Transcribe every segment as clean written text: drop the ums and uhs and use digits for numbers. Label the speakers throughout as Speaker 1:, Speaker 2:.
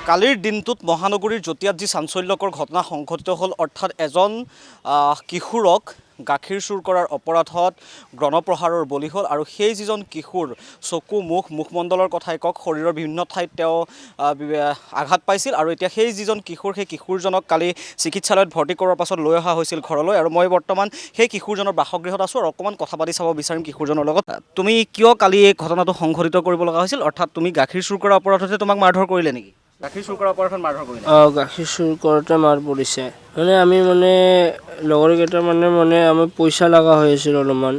Speaker 1: কালিৰ দিনটোত মহানগৰীৰ জটিয়াত যি চাঞ্চল্যকৰ ঘটনা সংঘটিত হ'ল, অৰ্থাৎ এজন কিশোৰক গাখীৰ চুৰ কৰাৰ অপৰাধত গণপ্ৰহাৰৰ বলি হ'ল। আৰু সেই যিজন কিশোৰ চকু মুখমণ্ডলৰ কথাই কওক, শৰীৰৰ বিভিন্ন ঠাইত তেওঁ আঘাত পাইছিল। আৰু এতিয়া সেই যিজন কিশোৰ, সেই কিশোৰজনক কালি চিকিৎসালয়ত ভৰ্তি কৰোৱাৰ পাছত লৈ অহা হৈছিল ঘৰলৈ। আৰু মই বৰ্তমান সেই কিশোৰজনৰ বাসগৃহত আছোঁ আৰু অকণমান কথা পাতি চাব বিচাৰিম কিশোৰজনৰ লগত। তুমি কিয় কালি এই ঘটনাটো সংঘটিত কৰিব লগা হৈছিল? অৰ্থাৎ তুমি গাখীৰ চুৰ কৰা অপৰাধতে তোমাক মাৰধৰ কৰিলে নেকি? গাখীৰ চুৰ কৰা অপৰাধত মাৰধৰ কৰিলে?
Speaker 2: গাখীৰ চুৰ কৰোঁতে মাৰ পৰিছে। আমি লগৰকেইটা আমি পইচা লগা হৈ আছিল অলপমান।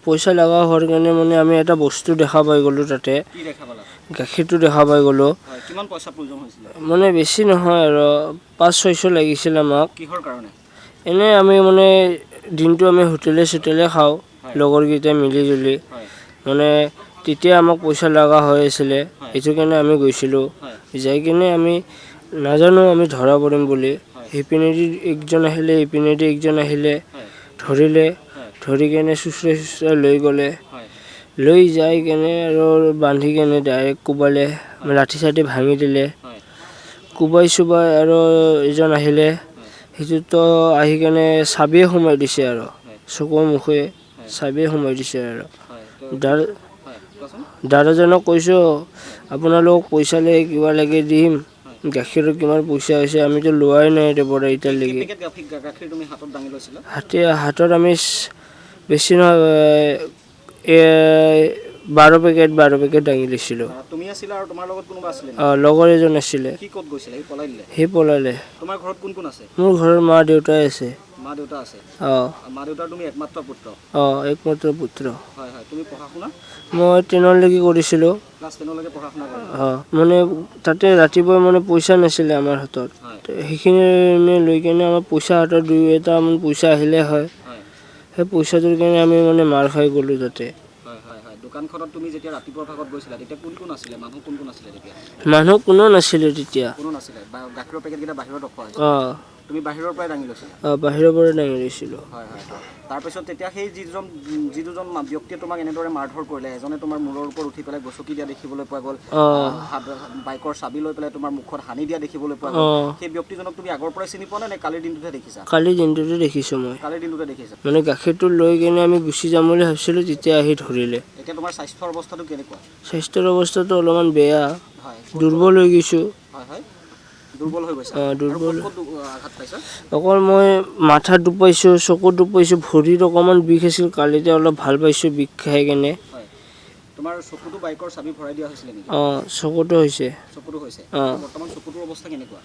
Speaker 2: পইচা লগা হোৱাৰ কাৰণে আমি এটা বস্তু দেখা পাই গ'লোঁ তাতে।
Speaker 1: কি দেখা পালা?
Speaker 2: গাখীৰটো দেখা পাই গ'লোঁ।
Speaker 1: কিমান পইচা প্ৰয়োজন হৈছিলে?
Speaker 2: বেছি নহয় আৰু 500-600 লাগিছিল আমাক।
Speaker 1: কিহৰ কাৰণে?
Speaker 2: আমি দিনটো আমি হোটেলে খাওঁ লগৰকেইটাই মিলি জুলি। তেতিয়া আমাক পইচা লগা হৈ আছিলে, সেইটো কাৰণে আমি গৈছিলোঁ। যাই কিনে আমি নাজানো আমি ধৰা পৰিম বুলি। সিপিনেদি একজন আহিলে, ইপিনেদি একজন আহিলে, ধৰিলে। ধৰি কেনে চুচৰাই লৈ গ'লে। লৈ যাই কেনে আৰু বান্ধি কেনে ডাইৰেক্ট কোবালে, লাঠি চাঠি ভাঙি দিলে। কোবাই আৰু এজন আহিলে, সেইটোতো আহি কেনে চাবিয়ে সোমাই দিছে আৰু চকুৰ মুখে চাবিয়ে সোমাই দিছে। আৰু দাদাজনক কৈছোঁ, আপোনালোকক পইচা লাগে, কিবা লাগে দিম। গাখীৰৰ কিমান পইচা হৈছে আমিতো লোৱাই নাই এতিয়ালৈকে। হাতত আমি বেছি নহয় 12 পেকেট দাঙি লৈছিলোঁ। লগৰ এজন আছিলে, সি পলালে। মোৰ ঘৰত মা দেউতাই আছে। একমাত্ৰ পুত্ৰ। মই 10লৈকে কৰিছিলোঁ। তাতে ৰাতিপুৱা পইচা নাছিলে আমাৰ হাতত। সেইখিনি লৈ কেনে আমাৰ পইচা হাতত 2-এটা পইচা আহিলে হয়। সেই পইচাটোৰ কাৰণে আমি মাৰ খাই গ'লোঁ তাতে।
Speaker 1: দোকানখনত তুমি যেতিয়া ৰাতিপুৱা ভাগত গৈছিলা, তেতিয়া কোন আছিলে? মানুহ কোন আছিলে তেতিয়া?
Speaker 2: মানুহ কোনো নাছিলে তেতিয়া।
Speaker 1: কোনো নাছিলে? গাখীৰৰ পেকেটকেইটা বাহিৰত ৰখোৱা হৈছিল? তুমি বাহিৰৰ পৰাই দাঙি লৈছিলা?
Speaker 2: বাহিৰৰ পৰাই দাঙি লৈছিলোঁ।
Speaker 1: তাৰপিছত তেতিয়া সেই যি দুজন ব্যক্তিয়ে তোমাক এনেদৰে মাৰধৰ কৰিলে, এজনে তোমাৰ মূৰৰ ওপৰত উঠি পেলাই গচকি দিয়া দেখিবলৈ পোৱা গ'ল, বাইকৰ চাবি লৈ পেলাই তোমাৰ মুখত সানি দিয়া দেখিবলৈ পোৱা গ'ল। সেই ব্যক্তিজনক তুমি আগৰ পৰাই চিনি পোৱা নে কালিৰ দিনটোতে দেখিছা?
Speaker 2: কালিৰ দিনটোতে দেখিছোঁ মই।
Speaker 1: কালিৰ দিনটোতে দেখিছা?
Speaker 2: গাখীৰটো লৈ কেনে আমি গুচি যাম বুলি ভাবিছিলোঁ, তেতিয়া আহি ধৰিলে।
Speaker 1: এতিয়া তোমাৰ স্বাস্থ্যৰ অৱস্থাটো কেনেকুৱা?
Speaker 2: স্বাস্থ্যৰ অৱস্থাটো অলপমান বেয়া, দুৰ্বল হৈ গৈছোঁ।
Speaker 1: দুৰ্বল হৈ গৈছে?
Speaker 2: দুৰ্বল।
Speaker 1: আঘাত পাইছা?
Speaker 2: অকল মই মাথাত দুখ পাইছোঁ, চকুত দুখ পাইছোঁ, ভৰিত অকণমান বিষ আছিল। কালিতে অলপ ভাল পাইছোঁ বিষ খাই কেনে।
Speaker 1: তোমাৰ চকুতো বাইকৰ চাবি ভৰাই দিয়া হৈছিলে নেকি?
Speaker 2: চকুতো হৈছে।
Speaker 1: চকুতো হৈছে? বৰ্তমান চকুটোৰ অৱস্থা কেনেকুৱা?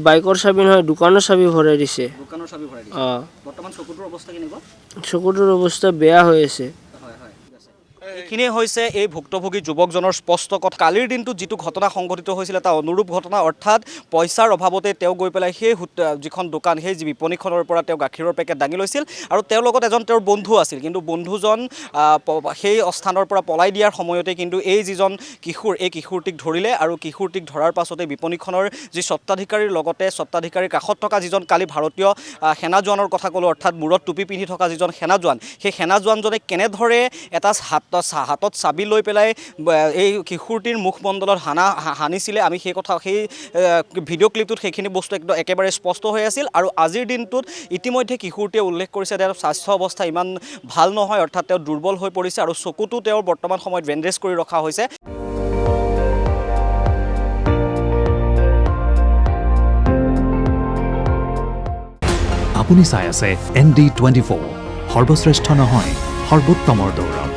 Speaker 2: বাইকৰ চাবি নহয়, দোকানৰ চাবি ভৰাই দিছে।
Speaker 1: দোকানৰ চাবি ভৰাই দিছে? বৰ্তমান চকুটোৰ অৱস্থা কেনেকুৱা?
Speaker 2: চকুটোৰ অৱস্থা বেয়া হৈ আছে।
Speaker 1: এইখিনিয়ে হৈছে এই ভুক্তভোগী যুৱকজনৰ স্পষ্ট কথা। কালিৰ দিনটোত যিটো ঘটনা সংঘটিত হৈছিল, এটা অনুৰূপ ঘটনা। অৰ্থাৎ পইচাৰ অভাৱতে তেওঁ গৈ পেলাই সেই যিখন দোকান, সেই বিপণীখনৰ পৰা তেওঁ গাখীৰৰ পেকেট দাঙি লৈছিল। আৰু তেওঁৰ লগত এজন তেওঁৰ বন্ধু আছিল, কিন্তু বন্ধুজন সেই স্থানৰ পৰা পলাই দিয়াৰ সময়তে কিন্তু এই যিজন কিশোৰ, এই কিশোৰটিক ধৰিলে। আৰু কিশোৰটিক ধৰাৰ পাছতে বিপণীখনৰ যি স্বত্বাধিকাৰীৰ লগতে স্বত্বাধিকাৰীৰ কাষত থকা যিজন কালি ভাৰতীয় সেনা জোৱানৰ কথা ক'লোঁ, অৰ্থাৎ মূৰত টুপি পিন্ধি থকা যিজন সেনা জোৱান, সেই সেনা জোৱানজনে কেনেদৰে এটা হাতত চাবি লৈ পেলাই এই কিশোৰটিৰ মুখমণ্ডলত সানিছিলে, আমি সেই ভিডিঅ' ক্লিপটোত সেইখিনি বস্তু একেবাৰে স্পষ্ট হৈ আছিল। আৰু আজিৰ দিনটোত ইতিমধ্যে কিশোৰটিয়ে উল্লেখ কৰিছে তেওঁৰ স্বাস্থ্য অৱস্থা ইমান ভাল নহয়, অৰ্থাৎ তেওঁ দুৰ্বল হৈ পৰিছে। আৰু চকুটো তেওঁৰ বৰ্তমান সময়ত বেণ্ডেজ কৰি ৰখা হৈছে।
Speaker 3: আপুনি চাই আছে ND24, সৰ্বশ্ৰেষ্ঠ নহয়, সৰ্বোত্তমৰ দৌৰ।